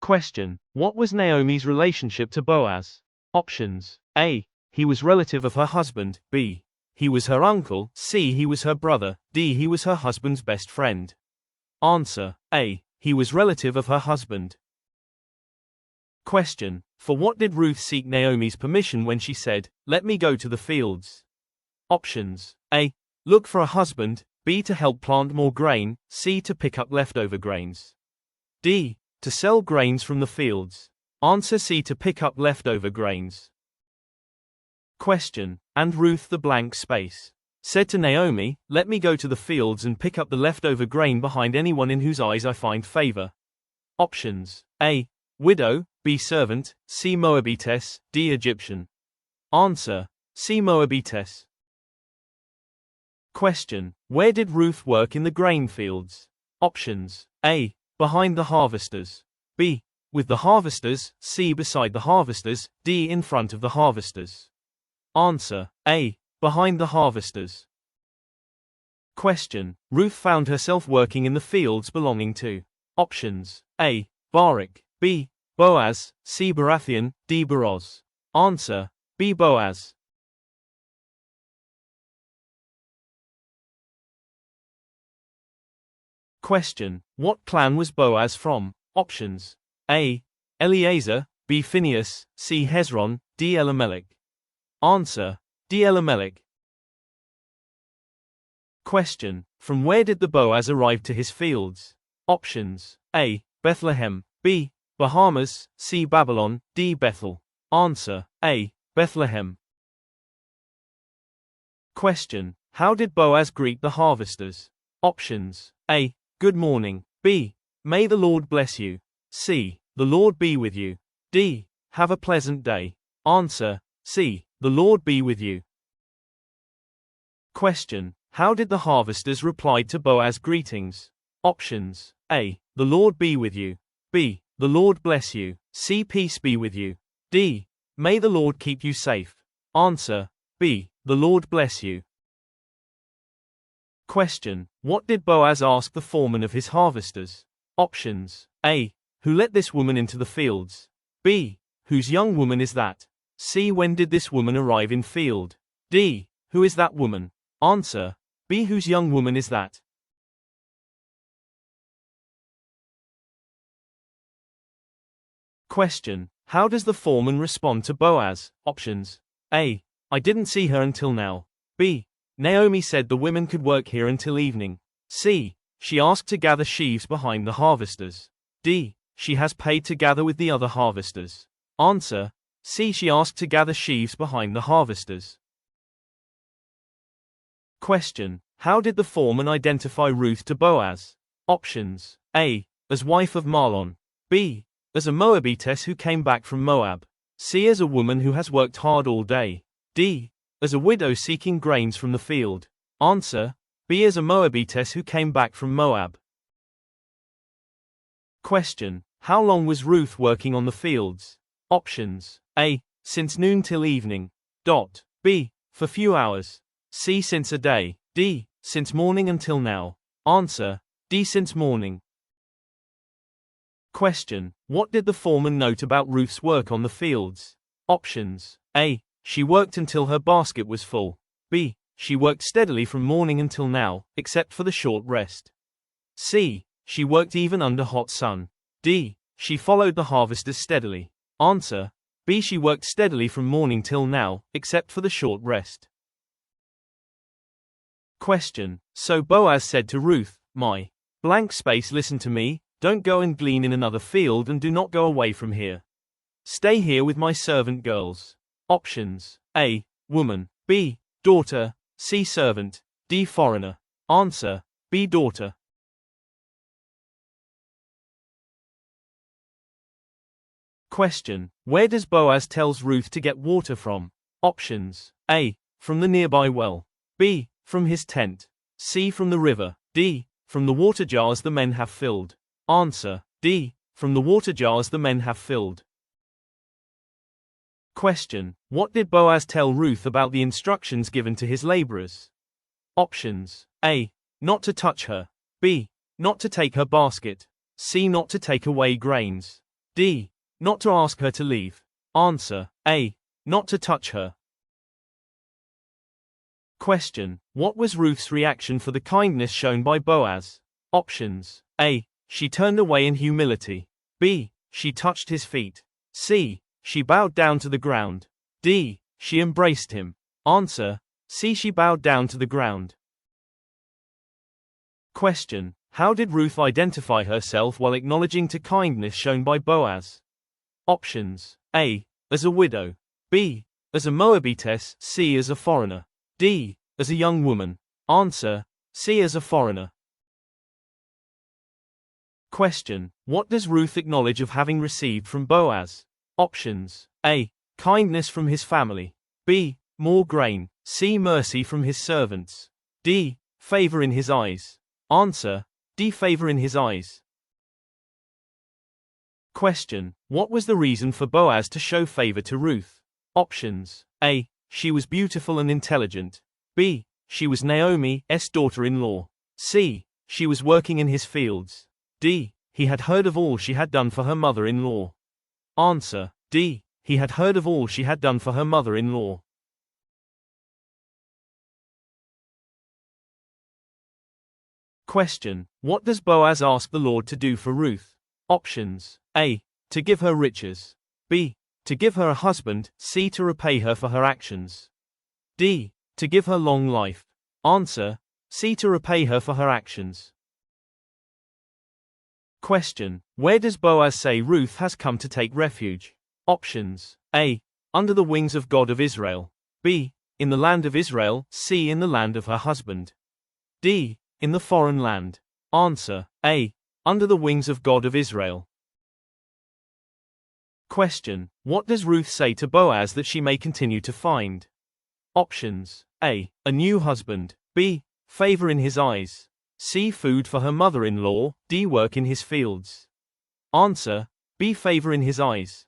Question: What was Naomi's relationship to Boaz? Options: A. He was relative of her husband. B. He was her uncle. C. He was her brother. D. He was her husband's best friend. Answer: A. He was relative of her husband. Question: For what did Ruth seek Naomi's permission when she said, "Let me go to the fields"? Options: A. Look for a husband. B. To help plant more grain. C. To pick up leftover grains. D. To sell grains from the fields. Answer: C. To pick up leftover grains. Question: And Ruth the blank space said to Naomi, "Let me go to the fields and pick up the leftover grain behind anyone in whose eyes I find favor." Options: A. Widow. B. Servant. C. Moabitess. D. Egyptian. Answer: C. Moabitess. Question: Where did Ruth work in the grain fields? Options: A. Behind the harvesters. B. With the harvesters. C. Beside the harvesters. D. In front of the harvesters. Answer: A. Behind the harvesters. Question: Ruth found herself working in the fields belonging to. Options: A. Barak. B. Boaz. C. Barathian. D. Boaz. Answer: B. Boaz. Question: What clan was Boaz from? Options: A. Eleazar. B. Phinehas. C. Hezron. D. Elimelech. Answer: D. Elimelech. Question: From where did the Boaz arrive to his fields? Options: A. Bethlehem. B. Bahamas. C. Babylon. D. Bethel. Answer: A. Bethlehem. Question: How did Boaz greet the harvesters? Options: A. Good morning. B. May the Lord bless you. C. The Lord be with you. D. Have a pleasant day. Answer: C. The Lord be with you. Question: How did the harvesters reply to Boaz's greetings? Options: A. The Lord be with you. B. The Lord bless you. C. Peace be with you. D. May the Lord keep you safe. Answer: B. The Lord bless you. Question: What did Boaz ask the foreman of his harvesters? Options: A. Who let this woman into the fields? B. Whose young woman is that? C. When did this woman arrive in field? D. Who is that woman? Answer: B. Whose young woman is that? Question: How does the foreman respond to Boaz? Options: A. I didn't see her until now. B. Naomi said the women could work here until evening. C. She asked to gather sheaves behind the harvesters. D. She has paid to gather with the other harvesters. Answer: C. She asked to gather sheaves behind the harvesters. Question: How did the foreman identify Ruth to Boaz? Options: A. As wife of Mahlon. B. As a Moabitess who came back from Moab. C. As a woman who has worked hard all day. D. As a widow seeking grains from the field. Answer: B. As a Moabitess who came back from Moab. Question: How long was Ruth working on the fields? Options: A. Since noon till evening. B. For few hours. C. Since a day. D. Since morning until now. Answer: D. Since morning. Question: What did the foreman note about Ruth's work on the fields? Options: A. She worked until her basket was full. B. She worked steadily from morning until now, except for the short rest. C. She worked even under hot sun. D. She followed the harvesters steadily. Answer: B. She worked steadily from morning till now, except for the short rest. Question: So Boaz said to Ruth, "My blank space, listen to me, don't go and glean in another field and do not go away from here. Stay here with my servant girls." Options: A. Woman. B. Daughter. C. Servant. D. Foreigner. Answer: B. Daughter. Question: Where does Boaz tells Ruth to get water from? Options: A. From the nearby well. B. From his tent. C. From the river. D. From the water jars the men have filled. Answer: D. From the water jars the men have filled. Question: What did Boaz tell Ruth about the instructions given to his laborers? Options: A. Not to touch her. B. Not to take her basket. C. Not to take away grains. D. Not to ask her to leave. Answer: A. Not to touch her. Question: What was Ruth's reaction for the kindness shown by Boaz? Options: A. She turned away in humility. B. She touched his feet. C. She bowed down to the ground. D. She embraced him. Answer: C. She bowed down to the ground. Question: How did Ruth identify herself while acknowledging to kindness shown by Boaz? Options: A. As a widow. B. As a Moabitess. C. As a foreigner. D. As a young woman. Answer: C. As a foreigner. Question: What does Ruth acknowledge of having received from Boaz? Options: A. Kindness from his family. B. More grain. C. Mercy from his servants. D. Favor in his eyes. Answer: D. Favor in his eyes. Question: What was the reason for Boaz to show favor to Ruth? Options: A. She was beautiful and intelligent. B. She was Naomi's daughter-in-law. C. She was working in his fields. D. He had heard of all she had done for her mother-in-law. Answer: D. He had heard of all she had done for her mother-in-law. Question: What does Boaz ask the Lord to do for Ruth? Options: A. To give her riches. B. To give her a husband. C. To repay her for her actions. D. To give her long life. Answer: C. To repay her for her actions. Question: Where does Boaz say Ruth has come to take refuge? Options: A. Under the wings of God of Israel. B. In the land of Israel. C. In the land of her husband. D. In the foreign land. Answer: A. Under the wings of God of Israel. Question: What does Ruth say to Boaz that she may continue to find? Options: A. A new husband. B. Favor in his eyes. C. Food for her mother-in-law. D. Work in his fields. Answer: B. Favor in his eyes.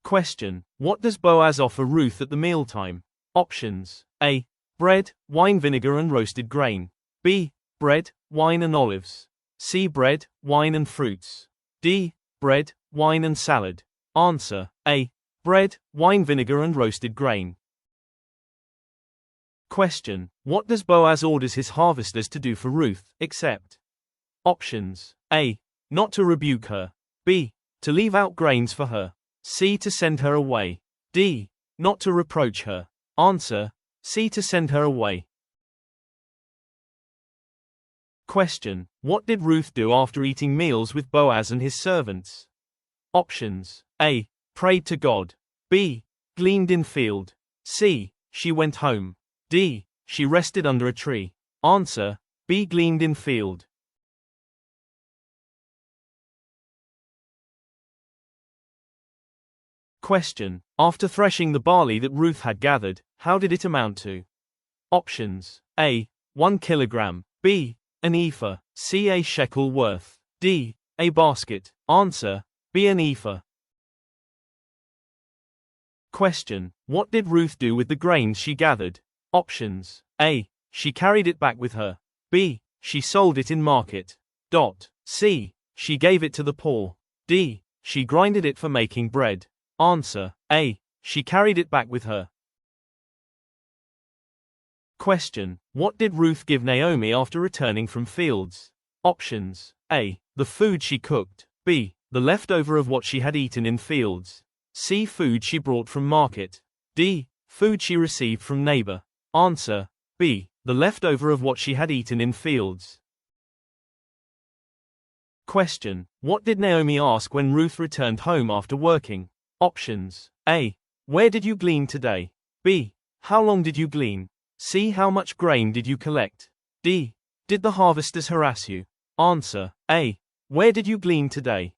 Question: What does Boaz offer Ruth at the mealtime? Options: A. Bread, wine vinegar and roasted grain. B. Bread, wine and olives. C. Bread, wine and fruits. D. Bread, wine and salad. Answer: A. Bread, wine vinegar and roasted grain. Question: What does Boaz orders his harvesters to do for Ruth, except? Options: A. Not to rebuke her. B. To leave out grains for her. C. To send her away. D. Not to reproach her. Answer: C. To send her away. Question: What did Ruth do after eating meals with Boaz and his servants? Options: A. Prayed to God. B. Gleaned in field. C. She went home. D. She rested under a tree. Answer: B. Gleaned in field. Question: After threshing the barley that Ruth had gathered, how did it amount to? Options: A. 1 kilogram. B. An ephah. C. A shekel worth. D. A basket. Answer: B. An ephah. Question: What did Ruth do with the grains she gathered? Options: A. She carried it back with her. B. She sold it in market. C. She gave it to the poor. D. She grinded it for making bread. Answer: A. She carried it back with her. Question: What did Ruth give Naomi after returning from fields? Options: A. The food she cooked. B. The leftover of what she had eaten in fields. C. Food she brought from market. D. Food she received from neighbor. Answer: B. The leftover of what she had eaten in fields. Question: What did Naomi ask when Ruth returned home after working? Options: A. Where did you glean today? B. How long did you glean? C. How much grain did you collect? D. Did the harvesters harass you? Answer: A. Where did you glean today?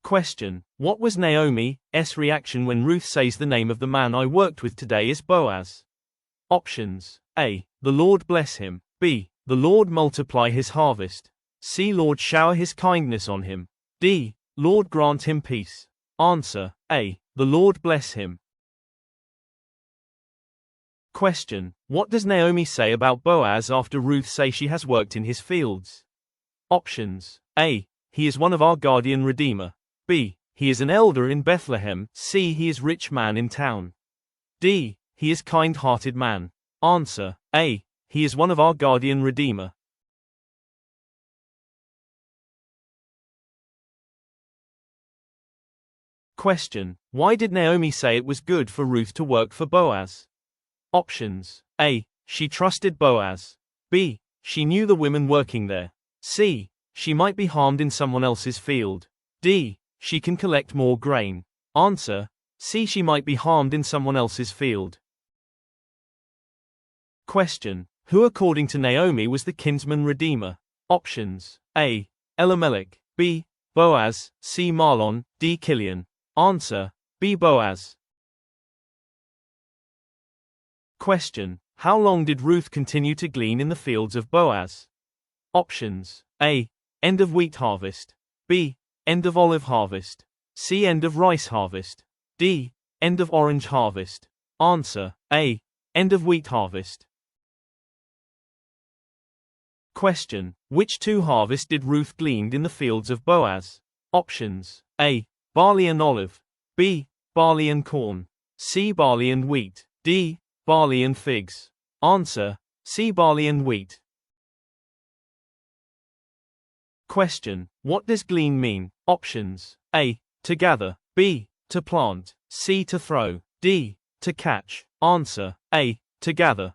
Question: What was Naomi's reaction when Ruth says the name of the man I worked with today is Boaz? Options: A. The Lord bless him. B. The Lord multiply his harvest. C. Lord shower his kindness on him. D. Lord grant him peace. Answer: A. The Lord bless him. Question: What does Naomi say about Boaz after Ruth says she has worked in his fields? Options: A. He is one of our guardian redeemer. B. He is an elder in Bethlehem. C. He is rich man in town. D. He is kind-hearted man. Answer: A. He is one of our guardian redeemer. Question: Why did Naomi say it was good for Ruth to work for Boaz? Options: A. She trusted Boaz. B. She knew the women working there. C. She might be harmed in someone else's field. D. She can collect more grain. Answer: C. She might be harmed in someone else's field. Question: Who according to Naomi was the kinsman redeemer? Options: A. Elimelech. B. Boaz. C. Mahlon. D. Kilian. Answer: B. Boaz. Question: How long did Ruth continue to glean in the fields of Boaz? Options: A. End of wheat harvest. B. End of olive harvest. C. End of rice harvest. D. End of orange harvest. Answer: A. End of wheat harvest. Question: Which two harvests did Ruth glean in the fields of Boaz? Options: A. Barley and olive. B. Barley and corn. C. Barley and wheat. D. Barley and figs. Answer: C. Barley and wheat. Question: What does glean mean? Options: A. To gather. B. To plant. C. To throw. D. To catch. Answer: A. To gather.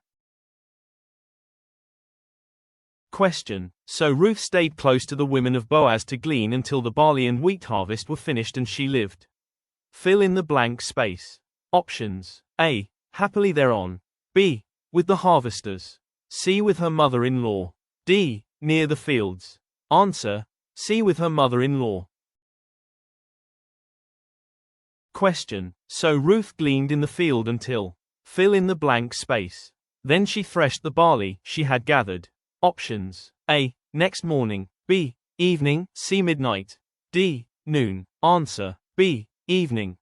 Question: So Ruth stayed close to the women of Boaz to glean until the barley and wheat harvest were finished and she lived. Fill in the blank space. Options: A. Happily thereon. B. With the harvesters. C. With her mother-in-law. D. Near the fields. Answer: C. With her mother-in-law. Question: So Ruth gleaned in the field until. Fill in the blank space. Then she threshed the barley she had gathered. Options: A. Next morning. B. Evening. C. Midnight. D. Noon. Answer: B. Evening.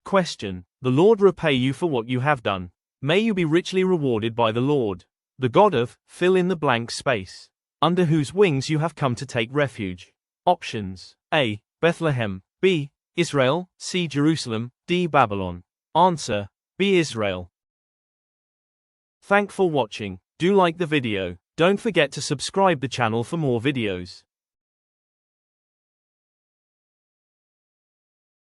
Question: The Lord repay you for what you have done. May you be richly rewarded by the Lord, the God of, fill in the blank space, under whose wings you have come to take refuge. Options: A. Bethlehem. B. Israel. C. Jerusalem. D. Babylon. Answer: B. Israel. Thanks for watching. Do like the video. Don't forget to subscribe the channel for more videos.